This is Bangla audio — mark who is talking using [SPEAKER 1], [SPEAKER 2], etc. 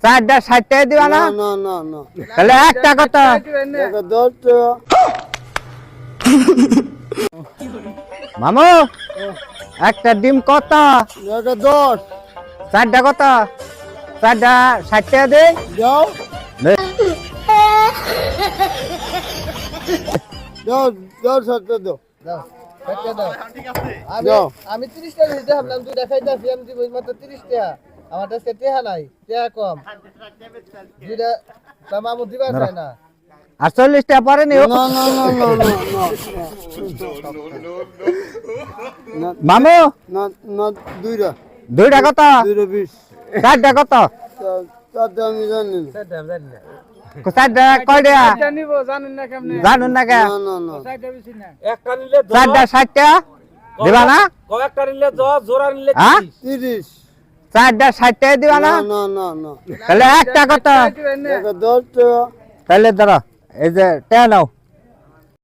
[SPEAKER 1] চারটা 60 টাকা দিবা না?
[SPEAKER 2] না না না
[SPEAKER 1] তাহলে একটা কত?
[SPEAKER 2] এটা 10 টাকা।
[SPEAKER 1] মামু একটা ডিম কত?
[SPEAKER 2] এটা 10
[SPEAKER 1] চারটা কত? চারটা 60 টাকা দে।
[SPEAKER 2] দাও
[SPEAKER 1] দে।
[SPEAKER 2] দাও দাও সত্য দাও
[SPEAKER 3] দাও টাকা দাও আমি
[SPEAKER 2] দাও।
[SPEAKER 3] আমি 30 টাকা দিতে ভাবলাম তুই দেখাইতাছি আমি দিব মাত্র 30 টাকা আমার কাছে টাকা নাই টাকা কম দুইটা তা মামু দিবা চায় না
[SPEAKER 1] 48 টাকা পরে নি
[SPEAKER 2] না না না না না
[SPEAKER 1] মামু
[SPEAKER 2] না না দুইটা
[SPEAKER 1] দুইটা কত?
[SPEAKER 2] দুইটা 20
[SPEAKER 1] চারটা কত?
[SPEAKER 2] তাতে আমি জানি না
[SPEAKER 3] সেটা আমি জানি না
[SPEAKER 1] চারটা কয় টাকা?
[SPEAKER 3] নিব জানেন না কেমনে
[SPEAKER 1] জানুন না কে?
[SPEAKER 2] না না না
[SPEAKER 3] একটা নিলে
[SPEAKER 1] চারটা 60 টাকা দিবা না?
[SPEAKER 3] কয়েকটা নিলে 10 জোড়া নিলে
[SPEAKER 1] হ্যাঁ
[SPEAKER 2] 30
[SPEAKER 1] চারটা 60 টাকা দিবা না?
[SPEAKER 2] না না না না
[SPEAKER 1] তাহলে একটা কত?
[SPEAKER 2] এটা 10 টাকা
[SPEAKER 1] তাহলে ধরো এই যে টাকা নাও